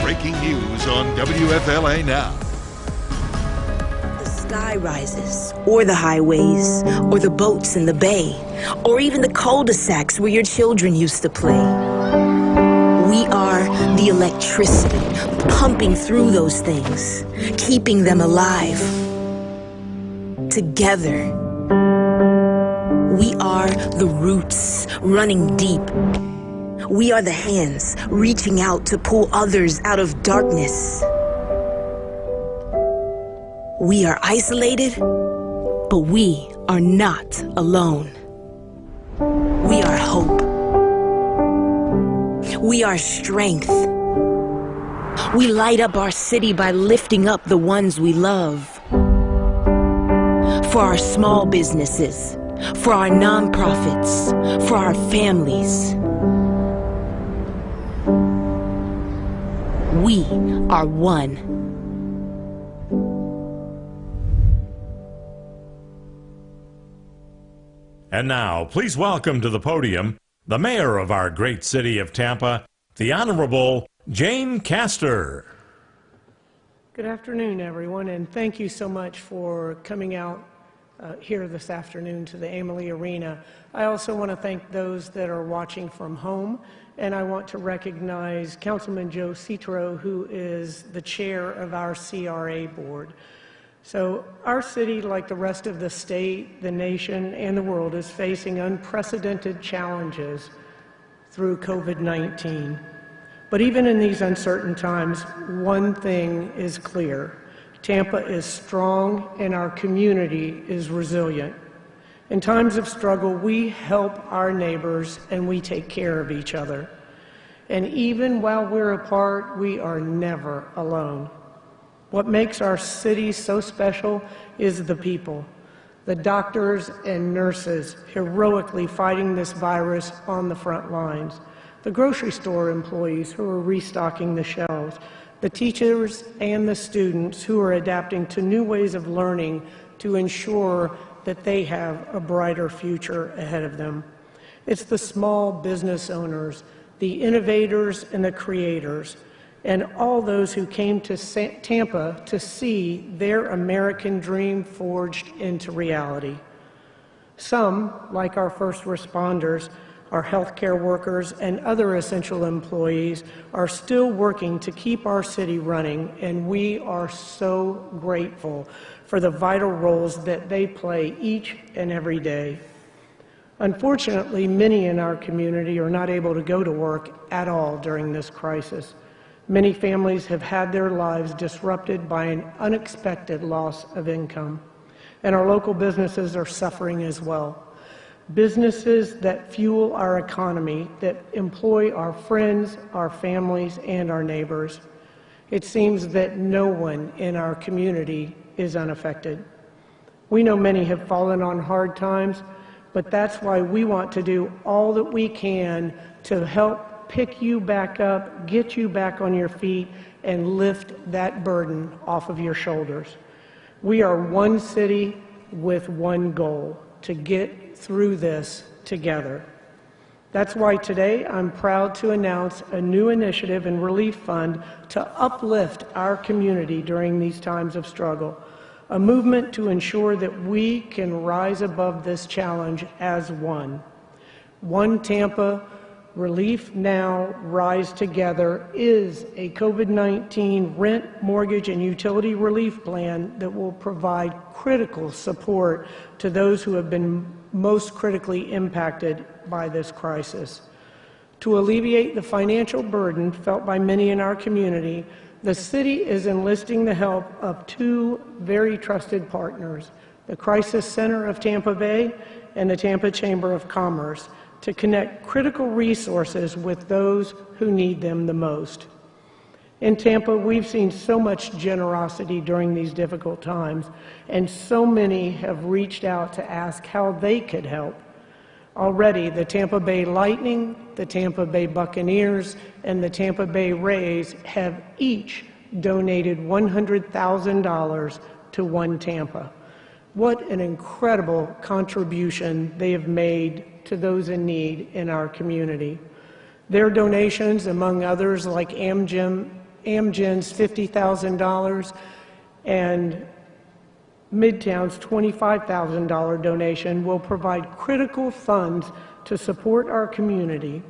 breaking news on WFLA Now. The sky rises, or the highways, or the boats in the bay, or even the cul-de-sacs where your children used to play. We are the electricity pumping through those things, keeping them alive. Together, we are the roots running deep. We are the hands reaching out to pull others out of darkness. We are isolated, but we are not alone. We are hope. We are strength. We light up our city by lifting up the ones we love. For our small businesses, for our nonprofits, for our families. We are one. And now, please welcome to the podium the mayor of our great city of Tampa, the Honorable Jane Castor. Good afternoon, everyone, and thank you so much for coming out here this afternoon to the Amalie Arena. I also want to thank those that are watching from home, and I want to recognize Councilman Joe Citro, who is the chair of our CRA board. So our city, like the rest of the state, the nation, and the world, is facing unprecedented challenges through COVID-19. But even in these uncertain times, one thing is clear. Tampa is strong and our community is resilient. In times of struggle, we help our neighbors and we take care of each other. And even while we're apart, we are never alone. What makes our city so special is the people, the doctors and nurses heroically fighting this virus on the front lines, the grocery store employees who are restocking the shelves, the teachers and the students who are adapting to new ways of learning to ensure that they have a brighter future ahead of them. It's the small business owners, the innovators and the creators, and all those who came to Tampa to see their American dream forged into reality. Some, like our first responders, our healthcare workers, and other essential employees, are still working to keep our city running, and we are so grateful for the vital roles that they play each and every day. Unfortunately, many in our community are not able to go to work at all during this crisis. Many families have had their lives disrupted by an unexpected loss of income, and our local businesses are suffering as well. Businesses that fuel our economy, that employ our friends, our families, and our neighbors. It seems that no one in our community is unaffected. We know many have fallen on hard times, but that's why we want to do all that we can to help pick you back up, get you back on your feet, and lift that burden off of your shoulders. We are one city with one goal: to get through this together. That's why today I'm proud to announce a new initiative and relief fund to uplift our community during these times of struggle, a movement to ensure that we can rise above this challenge as one. One Tampa, Relief Now, Rise Together is a COVID-19 rent, mortgage, and utility relief plan that will provide critical support to those who have been most critically impacted by this crisis. To alleviate the financial burden felt by many in our community, the city is enlisting the help of two very trusted partners, the Crisis Center of Tampa Bay and the Tampa Chamber of Commerce, to connect critical resources with those who need them the most. In Tampa, we've seen so much generosity during these difficult times, and so many have reached out to ask how they could help. Already, the Tampa Bay Lightning, the Tampa Bay Buccaneers, and the Tampa Bay Rays have each donated $100,000 to One Tampa. What an incredible contribution they have made to those in need in our community. Their donations, among others like Amgen Amgen's $50,000 and Midtown's $25,000 donation will provide critical funds to support our community.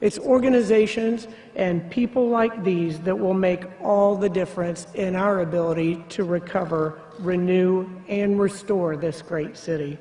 It's organizations and people like these that will make all the difference in our ability to recover, renew, and restore this great city.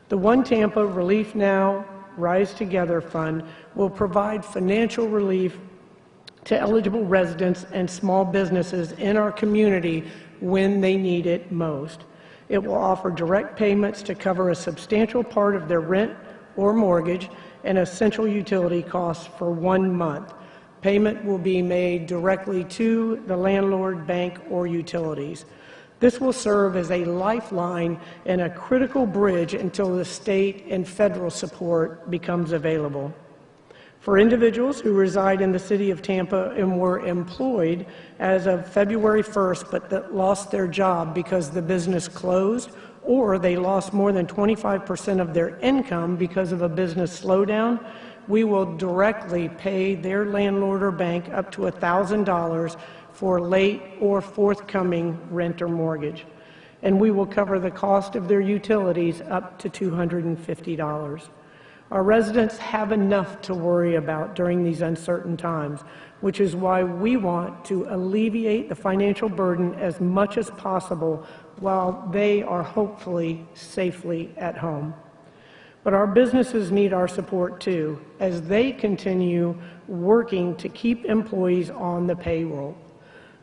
The One Tampa Relief Now, Rise Together Fund will provide financial relief to eligible residents and small businesses in our community when they need it most. It will offer direct payments to cover a substantial part of their rent or mortgage and essential utility costs for 1 month. Payment will be made directly to the landlord, bank, or utilities. This will serve as a lifeline and a critical bridge until the state and federal support becomes available. For individuals who reside in the city of Tampa and were employed as of February 1st but that lost their job because the business closed, or they lost more than 25% of their income because of a business slowdown, we will directly pay their landlord or bank up to $1,000 for late or forthcoming rent or mortgage. And we will cover the cost of their utilities up to $250. Our residents have enough to worry about during these uncertain times, which is why we want to alleviate the financial burden as much as possible while they are hopefully safely at home. But our businesses need our support too, as they continue working to keep employees on the payroll.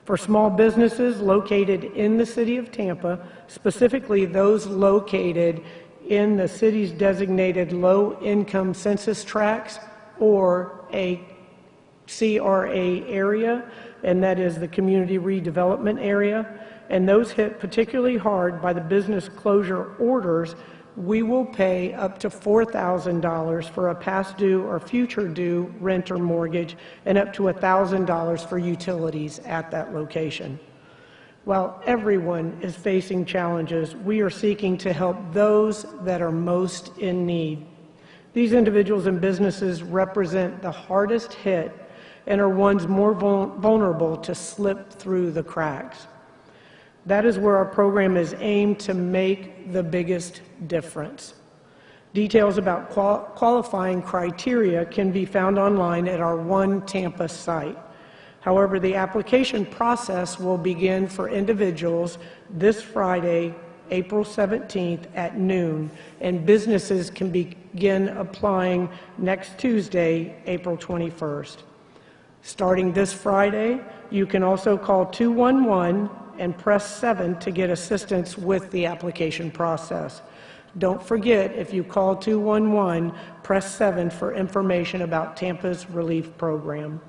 For small businesses located in the city of Tampa, specifically those located in the city's designated low-income census tracts or a CRA area, and that is the community redevelopment area, and those hit particularly hard by the business closure orders, we will pay up to $4,000 for a past due or future due rent or mortgage, and up to $1,000 for utilities at that location. While everyone is facing challenges, we are seeking to help those that are most in need. These individuals and businesses represent the hardest hit and are ones more vulnerable to slip through the cracks. That is where our program is aimed to make the biggest difference. Details about qualifying criteria can be found online at our One Tampa site. However, the application process will begin for individuals this Friday, April 17th at noon, and businesses can begin applying next Tuesday, April 21st. Starting this Friday, you can also call 211 and press 7 to get assistance with the application process. Don't forget, if you call 211, press 7 for information about Tampa's relief program.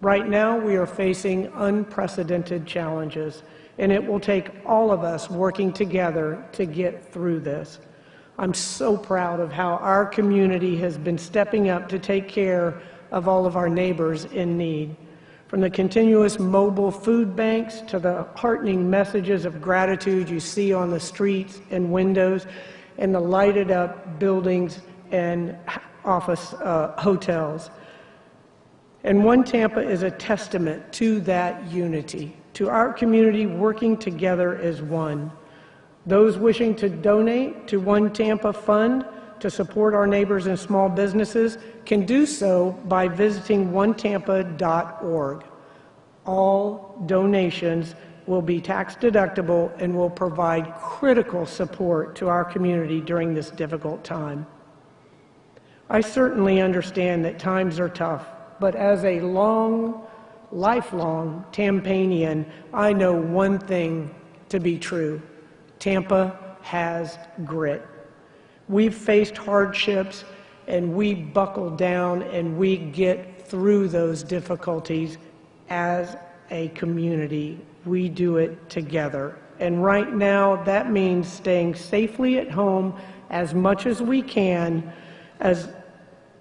Right now, we are facing unprecedented challenges, and it will take all of us working together to get through this. I'm so proud of how our community has been stepping up to take care of all of our neighbors in need. From the continuous mobile food banks to the heartening messages of gratitude you see on the streets and windows, and the lighted up buildings and office hotels. And One Tampa is a testament to that unity, to our community working together as one. Those wishing to donate to One Tampa Fund to support our neighbors and small businesses can do so by visiting onetampa.org. All donations will be tax deductible and will provide critical support to our community during this difficult time. I certainly understand that times are tough, but as a lifelong Tampanian, I know one thing to be true: Tampa has grit. We've faced hardships, and we buckle down, and we get through those difficulties as a community. We do it together. And right now, that means staying safely at home as much as we can,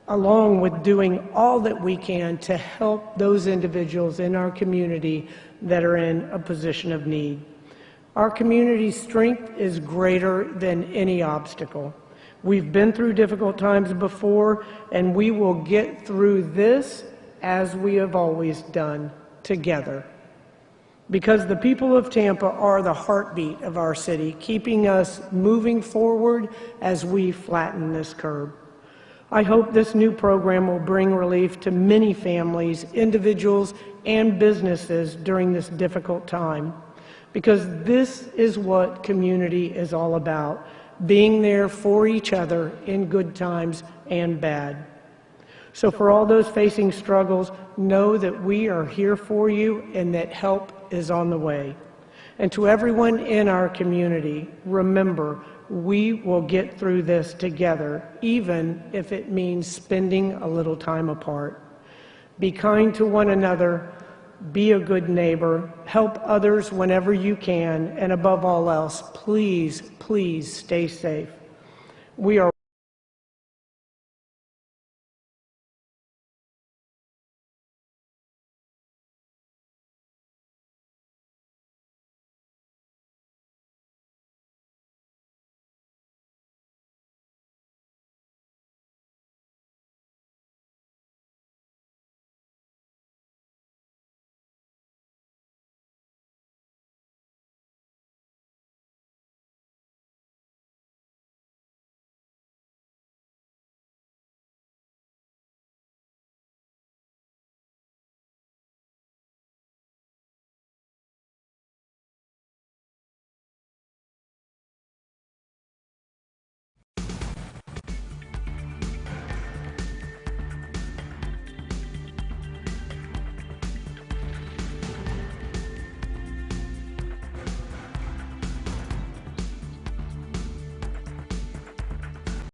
along with doing all that we can to help those individuals in our community that are in a position of need. Our community's strength is greater than any obstacle. We've been through difficult times before, and we will get through this as we have always done, together. Because the people of Tampa are the heartbeat of our city, keeping us moving forward as we flatten this curve. I hope this new program will bring relief to many families, individuals, and businesses during this difficult time, because this is what community is all about, being there for each other in good times and bad. So for all those facing struggles, know that we are here for you and that help is on the way. And to everyone in our community, remember, we will get through this together, even if it means spending a little time apart. Be kind to one another, be a good neighbor, help others whenever you can, and above all else, please, please stay safe. We are